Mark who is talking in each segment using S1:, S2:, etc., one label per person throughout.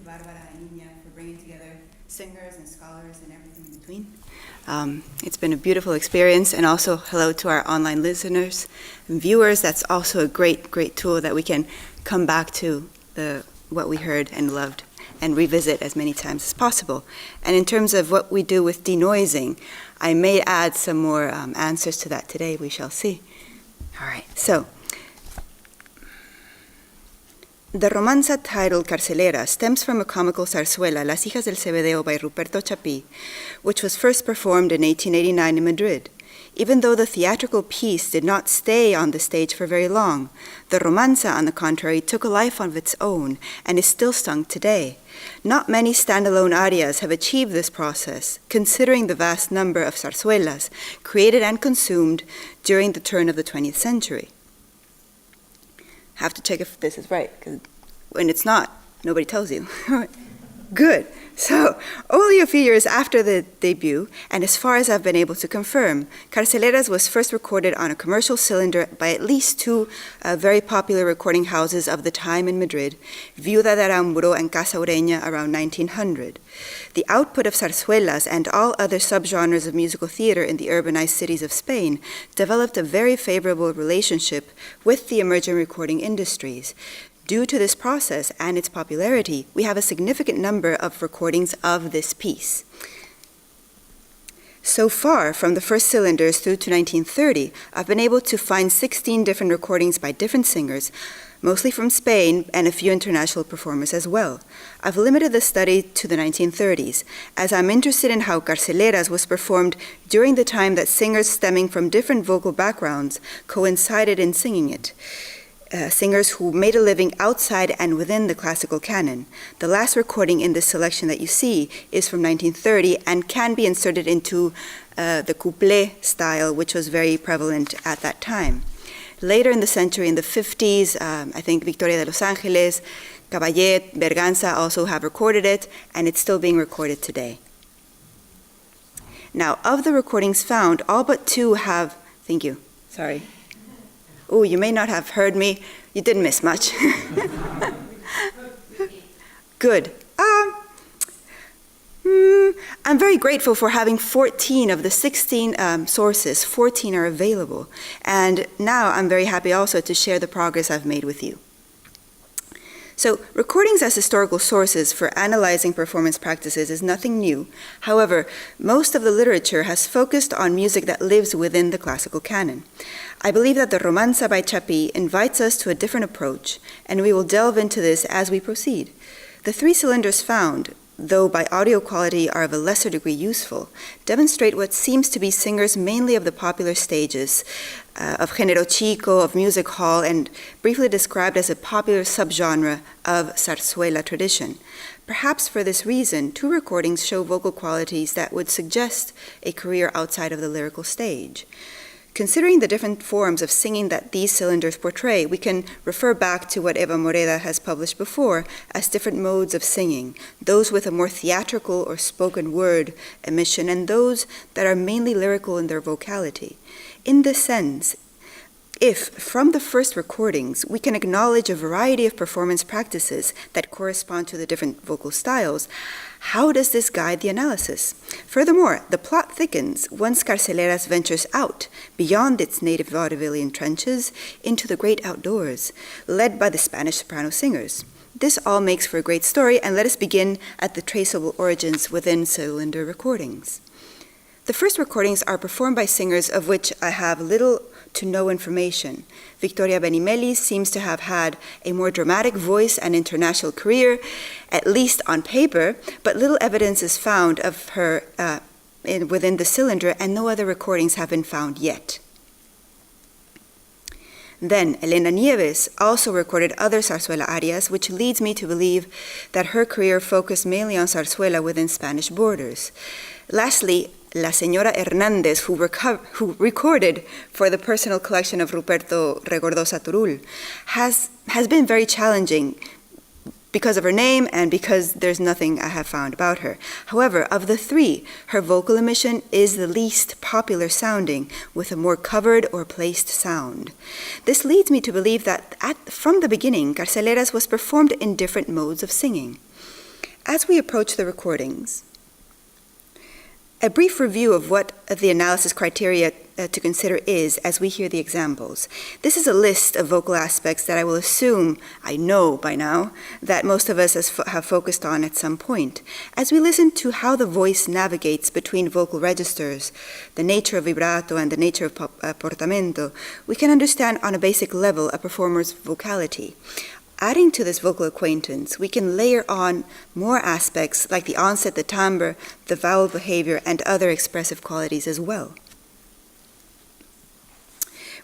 S1: Barbara and Nina for bringing together singers and scholars and everything in between. It's been a beautiful experience, and also hello to our online listeners and viewers. That's also a great, great tool that we can come back to what we heard and loved and revisit as many times as possible. And in terms of what we do with denoising, I may add some more answers to that today. We shall see. All right, so the romanza titled Carceleras stems from a comical zarzuela, Las Hijas del Cebedeo by Ruberto Chapí, which was first performed in 1889 in Madrid. Even though the theatrical piece did not stay on the stage for very long, the romanza, on the contrary, took a life of its own and is still sung today. Not many standalone arias have achieved this process, considering the vast number of zarzuelas created and consumed during the turn of the 20th century. Have to check if this is right, because when it's not, nobody tells you. Good. So, only a few years after the debut, and as far as I've been able to confirm, Carceleras was first recorded on a commercial cylinder by at least two very popular recording houses of the time in Madrid, Viuda de Aramburu and Casa Ureña, around 1900. The output of zarzuelas and all other subgenres of musical theater in the urbanized cities of Spain developed a very favorable relationship with the emerging recording industries. Due to this process and its popularity, we have a significant number of recordings of this piece. So far, from the first cylinders through to 1930, I've been able to find 16 different recordings by different singers, mostly from Spain, and a few international performers as well. I've limited the study to the 1930s, as I'm interested in how Carceleras was performed during the time that singers stemming from different vocal backgrounds coincided in singing it. Singers who made a living outside and within the classical canon. The last recording in this selection that you see is from 1930 and can be inserted into the couplet style, which was very prevalent at that time. Later in the century, in the 50s, I think Victoria de Los Angeles, Caballet, Berganza also have recorded it, and it's still being recorded today. Now, of the recordings found, all but two have, thank you, sorry. Oh, you may not have heard me. You didn't miss much. Good. I'm very grateful for having 14 of the 16 sources. 14 are available. And now I'm very happy also to share the progress I've made with you. So, recordings as historical sources for analyzing performance practices is nothing new. However, most of the literature has focused on music that lives within the classical canon. I believe that the Romanza by Chapí invites us to a different approach, and we will delve into this as we proceed. The three cylinders found, though by audio quality are of a lesser degree useful, demonstrate what seems to be singers mainly of the popular stages, of género chico, of music hall, and briefly described as a popular subgenre of zarzuela tradition. Perhaps for this reason, two recordings show vocal qualities that would suggest a career outside of the lyrical stage. Considering the different forms of singing that these cylinders portray, we can refer back to what Eva Moreda has published before as different modes of singing, those with a more theatrical or spoken word emission, and those that are mainly lyrical in their vocality. In this sense, if, from the first recordings, we can acknowledge a variety of performance practices that correspond to the different vocal styles, how does this guide the analysis? Furthermore, the plot thickens once Carceleras ventures out, beyond its native vaudevillian trenches, into the great outdoors, led by the Spanish soprano singers. This all makes for a great story, and let us begin at the traceable origins within cylinder recordings. The first recordings are performed by singers of which I have little to no information. Victoria Benimeli seems to have had a more dramatic voice and international career, at least on paper, but little evidence is found of her within the cylinder, and no other recordings have been found yet. Then, Elena Nieves also recorded other zarzuela arias, which leads me to believe that her career focused mainly on zarzuela within Spanish borders. Lastly, La Señora Hernández, who recorded for the personal collection of Ruberto Regordosa Turul, has been very challenging because of her name and because there's nothing I have found about her. However, of the three, her vocal emission is the least popular sounding, with a more covered or placed sound. This leads me to believe that from the beginning, Carceleras was performed in different modes of singing. As we approach the recordings, a brief review of what the analysis criteria to consider is as we hear the examples. This is a list of vocal aspects that I will assume, I know by now, that most of us have focused on at some point. As we listen to how the voice navigates between vocal registers, the nature of vibrato and the nature of portamento, we can understand on a basic level a performer's vocality. Adding to this vocal acquaintance, we can layer on more aspects like the onset, the timbre, the vowel behavior, and other expressive qualities as well.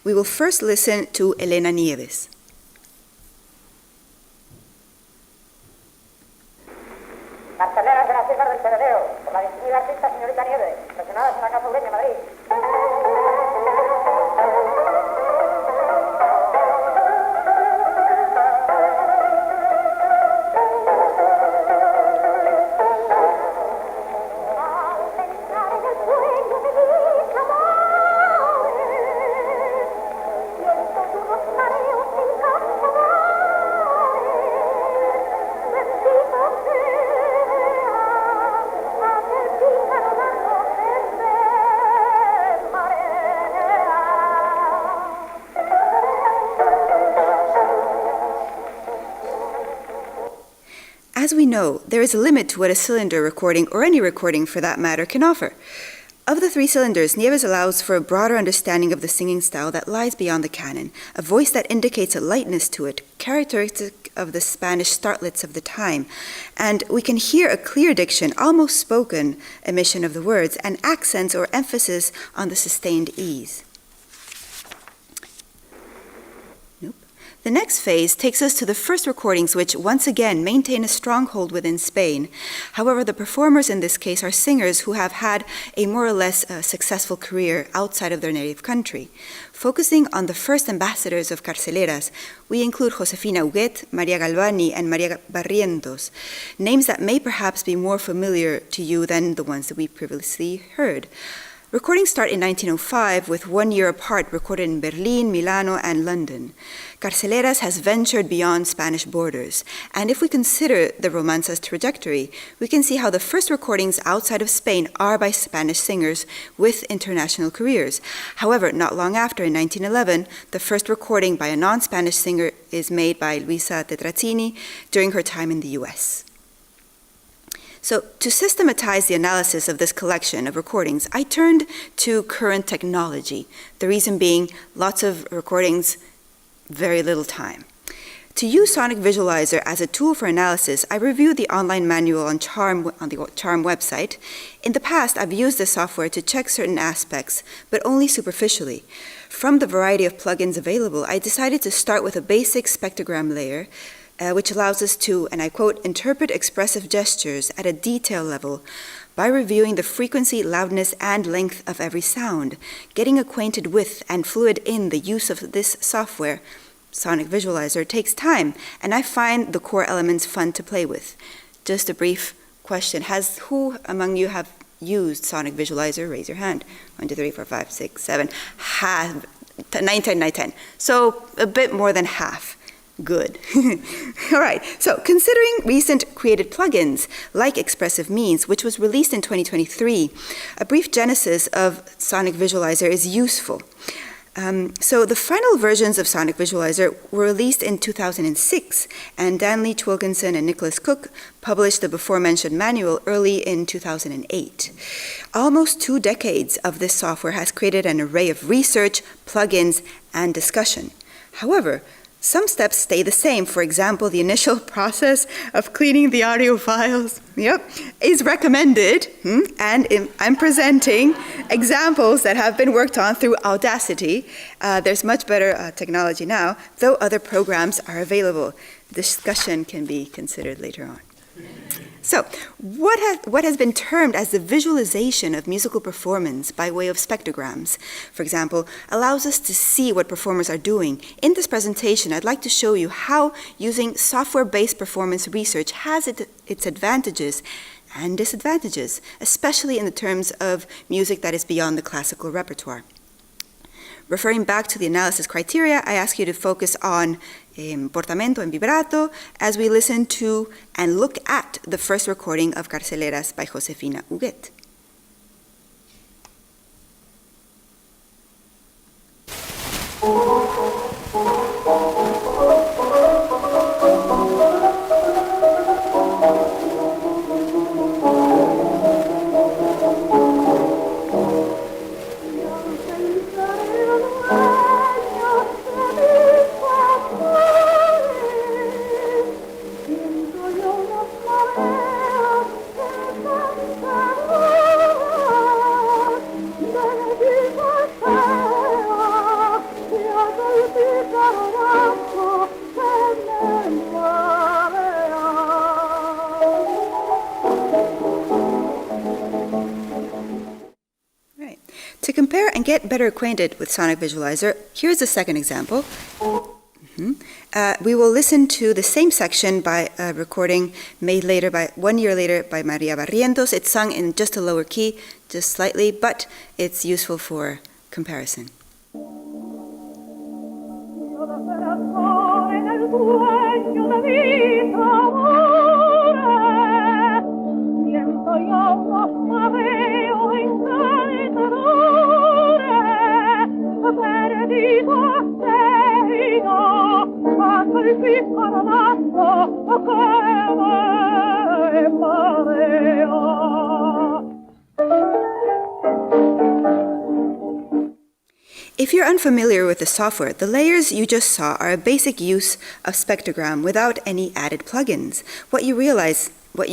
S1: We will first listen to Elena Nieves.
S2: Carceleras de las Islas del Tebedeo, por la distinguida artista señorita Nieves, presionadas en la Casa Ureña, Madrid.
S1: As we know, there is a limit to what a cylinder recording, or any recording for that matter, can offer. Of the 3 cylinders, Nieves allows for a broader understanding of the singing style that lies beyond the canon, a voice that indicates a lightness to it, characteristic of the Spanish startlets of the time. And we can hear a clear diction, almost spoken emission of the words, and accents or emphasis on the sustained E's. The next phase takes us to the first recordings, which once again maintain a stronghold within Spain. However, the performers in this case are singers who have had a more or less successful career outside of their native country. Focusing on the first ambassadors of Carceleras, we include Josefina Huguet, Maria Galvani, and Maria Barrientos, names that may perhaps be more familiar to you than the ones that we previously heard. Recordings start in 1905 with 1 year apart, recorded in Berlin, Milano, and London. Carceleras has ventured beyond Spanish borders, and if we consider the romanza's trajectory, we can see how the first recordings outside of Spain are by Spanish singers with international careers. However, not long after, in 1911, the first recording by a non-Spanish singer is made by Luisa Tetrazzini during her time in the US. So to systematize the analysis of this collection of recordings, I turned to current technology, the reason being lots of recordings, very little time. To use Sonic Visualizer as a tool for analysis, I reviewed the online manual on Charm on the Charm website. In the past, I've used this software to check certain aspects, but only superficially. From the variety of plugins available, I decided to start with a basic spectrogram layer, which allows us to, and I quote, interpret expressive gestures at a detail level by reviewing the frequency, loudness, and length of every sound. Getting acquainted with and fluid in the use of this software, Sonic Visualizer, takes time, and I find the core elements fun to play with. Just a brief question. Who among you have used Sonic Visualizer? Raise your hand. 1, 2, 3, 4, 5, 6, 7. 9, 10. So a bit more than half. Good. All right, so considering recent created plugins like Expressive Means, which was released in 2023, a brief genesis of Sonic Visualizer is useful. So the final versions of Sonic Visualizer were released in 2006, and Dan Leach Wilkinson and Nicholas Cook published the before-mentioned manual early in 2008. Almost 2 decades of this software has created an array of research, plugins, and discussion. However, some steps stay the same. For example, the initial process of cleaning the audio files, is recommended, and I'm presenting examples that have been worked on through Audacity. There's much better technology now, though other programs are available. Discussion can be considered later on. So, what has been termed as the visualization of musical performance by way of spectrograms, for example, allows us to see what performers are doing. In this presentation, I'd like to show you how using software-based performance research has its advantages and disadvantages, especially in the terms of music that is beyond the classical repertoire. referring back to the analysis criteria, I ask you to focus on portamento and vibrato as we listen to and look at the first recording of Carceleras by Josefina Huguet. To compare and get better acquainted with Sonic Visualizer, here's a second example. We will listen to the same section by a recording made 1 year later by Maria Barrientos. It's sung in just a lower key, just slightly, but it's useful for comparison. If you're unfamiliar with the software, the layers you just saw are a basic use of spectrogram without any added plugins. What you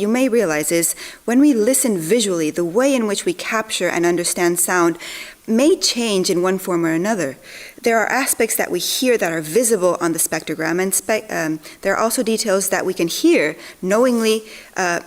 S1: may realize is when we listen visually, the way in which we capture and understand sound may change in one form or another. There are aspects that we hear that are visible on the spectrogram, and there are also details that we can hear knowingly,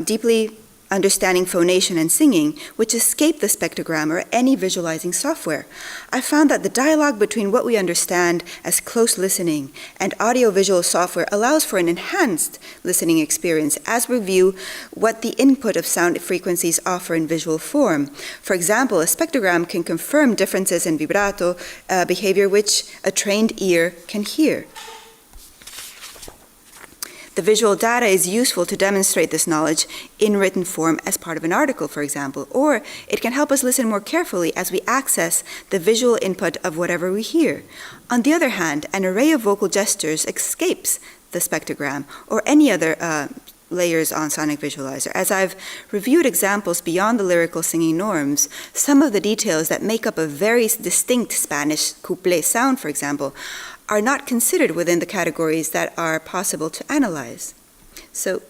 S1: deeply understanding phonation and singing, which escape the spectrogram or any visualizing software. I found that the dialogue between what we understand as close listening and audiovisual software allows for an enhanced listening experience as we view what the input of sound frequencies offer in visual form. For example, a spectrogram can confirm differences in vibrato behavior which a trained ear can hear. The visual data is useful to demonstrate this knowledge in written form as part of an article, for example, or it can help us listen more carefully as we access the visual input of whatever we hear. On the other hand, an array of vocal gestures escapes the spectrogram or any other layers on Sonic Visualizer. As I've reviewed examples beyond the lyrical singing norms, some of the details that make up a very distinct Spanish couplé sound, for example, are not considered within the categories that are possible to analyze. So,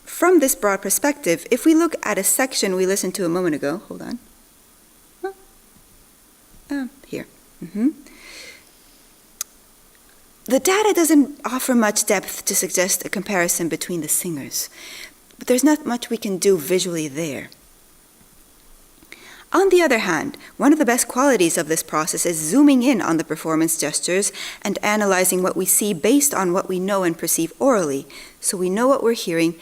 S1: from this broad perspective, if we look at a section we listened to a moment ago, hold on. Here. The data doesn't offer much depth to suggest a comparison between the singers, but there's not much we can do visually there. On the other hand, one of the best qualities of this process is zooming in on the performance gestures and analyzing what we see based on what we know and perceive orally. So we know what we're hearing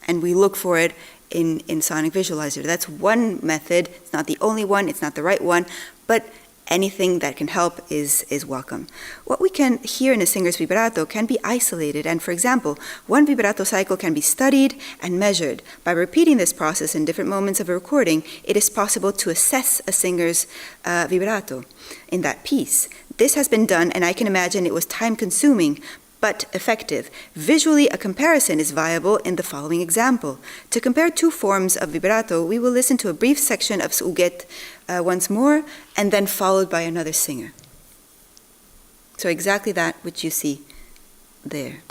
S1: and we look for it in Sonic Visualizer. That's one method. It's not the only one, it's not the right one, but anything that can help is welcome. What we can hear in a singer's vibrato can be isolated, and for example, one vibrato cycle can be studied and measured. By repeating this process in different moments of a recording, it is possible to assess a singer's vibrato in that piece. This has been done, and I can imagine it was time-consuming, but effective. Visually, a comparison is viable in the following example. To compare two forms of vibrato, we will listen to a brief section of Huguet once more, and then followed by another singer. So exactly that which you see there.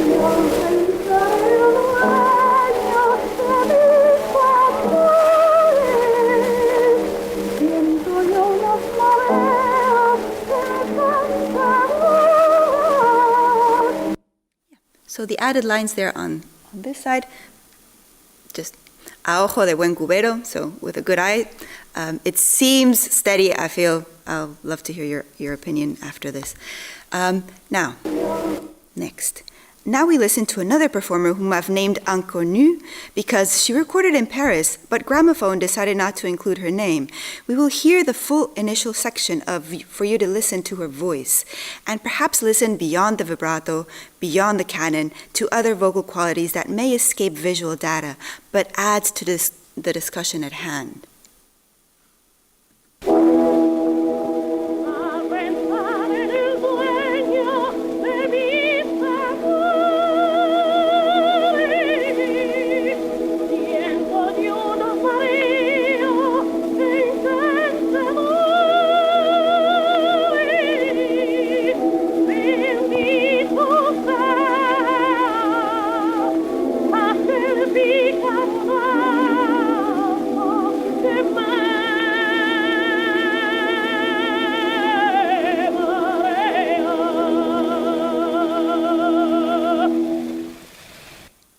S1: So the added lines there on this side, just a ojo de buen cubero, so with a good eye. It seems steady. I'll love to hear your opinion after this. Now, next. Now we listen to another performer whom I've named Inconnue because she recorded in Paris, but Gramophone decided not to include her name. We will hear the full initial section for you to listen to her voice, and perhaps listen beyond the vibrato, beyond the canon, to other vocal qualities that may escape visual data, but adds to the discussion at hand.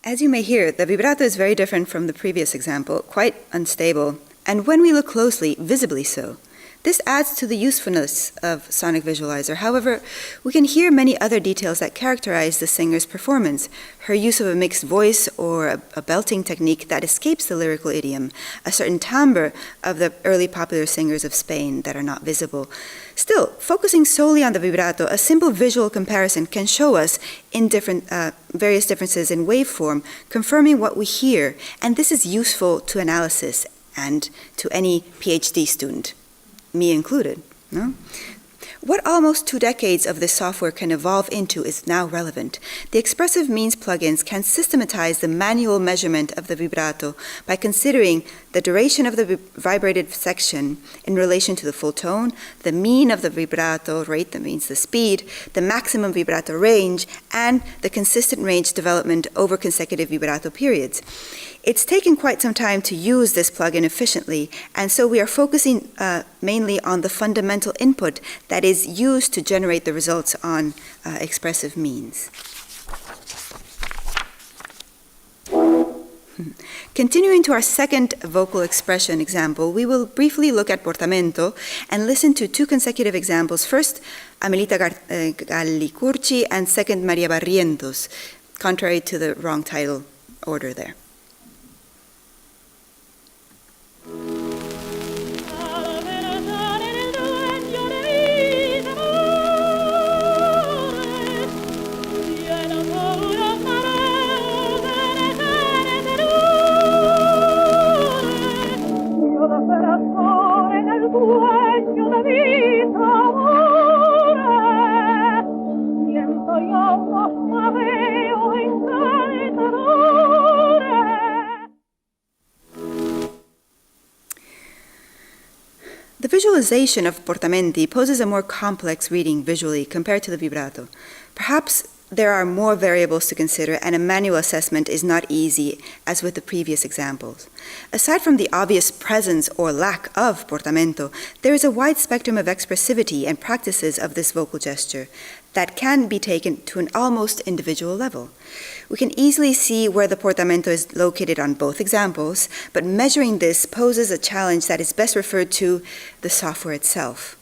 S1: As you may hear, the vibrato is very different from the previous example, quite unstable, and when we look closely, visibly so. This adds to the usefulness of Sonic Visualizer. However, we can hear many other details that characterize the singer's performance: her use of a mixed voice or a belting technique that escapes the lyrical idiom, a certain timbre of the early popular singers of Spain that are not visible. Still, focusing solely on the vibrato, a simple visual comparison can show us in various differences in waveform, confirming what we hear, and this is useful to analysis and to any PhD student, me included. No? What almost 2 decades of this software can evolve into is now relevant. The expressive means plugins can systematize the manual measurement of the vibrato by considering the duration of the vibrated section in relation to the full tone, the mean of the vibrato rate, that means the speed, the maximum vibrato range, and the consistent range development over consecutive vibrato periods. It's taken quite some time to use this plugin efficiently, and so we are focusing mainly on the fundamental input that is used to generate the results on expressive means. Continuing to our second vocal expression example, we will briefly look at portamento and listen to 2 consecutive examples. First, Amelita Gallicurci, and second, Maria Barrientos, contrary to the wrong title order there. The visualization of portamenti poses a more complex reading visually compared to the vibrato. Perhaps there are more variables to consider, and a manual assessment is not easy, as with the previous examples. Aside from the obvious presence or lack of portamento, there is a wide spectrum of expressivity and practices of this vocal gesture that can be taken to an almost individual level. We can easily see where the portamento is located on both examples, but measuring this poses a challenge that is best referred to the software itself.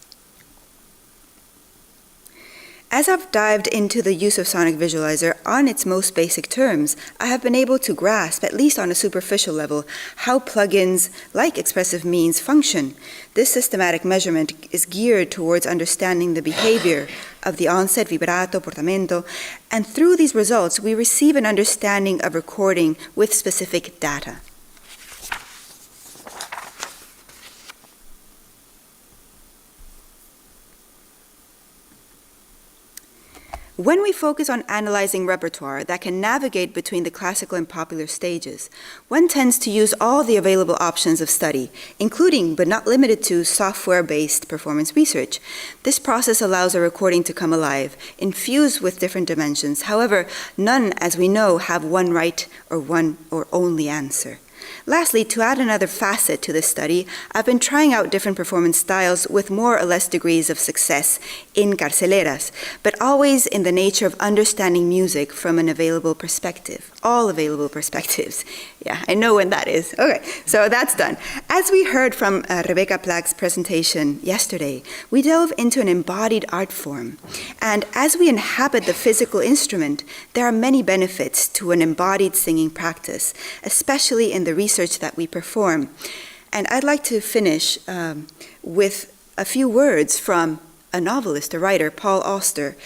S1: As I've dived into the use of Sonic Visualizer on its most basic terms, I have been able to grasp, at least on a superficial level, how plugins like expressive means function. This systematic measurement is geared towards understanding the behavior of the onset, vibrato, portamento, and through these results, we receive an understanding of recording with specific data. When we focus on analyzing repertoire that can navigate between the classical and popular stages, one tends to use all the available options of study, including but not limited to software-based performance research. This process allows a recording to come alive, infused with different dimensions. However, none, as we know, have one right or one or only answer. Lastly, to add another facet to this study, I've been trying out different performance styles with more or less degrees of success in Carceleras, but always in the nature of understanding music from an available perspective, all available perspectives. Yeah, I know when that is. Okay, so that's done. As we heard from Rebecca Plack's presentation yesterday, we delve into an embodied art form. And as we inhabit the physical instrument, there are many benefits to an embodied singing practice, especially in the research that we perform. And I'd like to finish with a few words from a novelist, a writer, Paul Auster.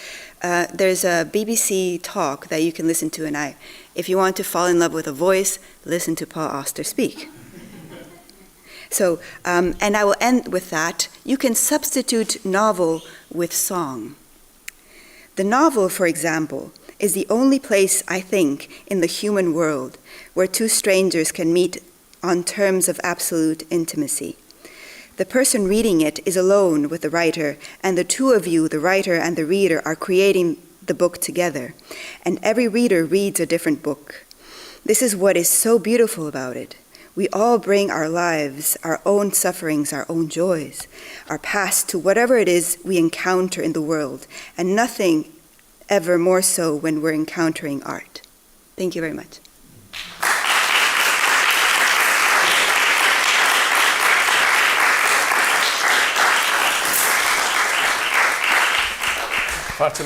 S1: There's a BBC talk that you can listen to, and if you want to fall in love with a voice, listen to Paul Auster speak. So, and I will end with that. You can substitute novel with song. The novel, for example, is the only place, I think, in the human world where two strangers can meet on terms of absolute intimacy. The person reading it is alone with the writer, and the two of you, the writer and the reader, are creating the book together. And every reader reads a different book. This is what is so beautiful about it. We all bring our lives, our own sufferings, our own joys, our past to whatever it is we encounter in the world, and nothing ever more so when we're encountering art. Thank you very much.
S3: Fatima.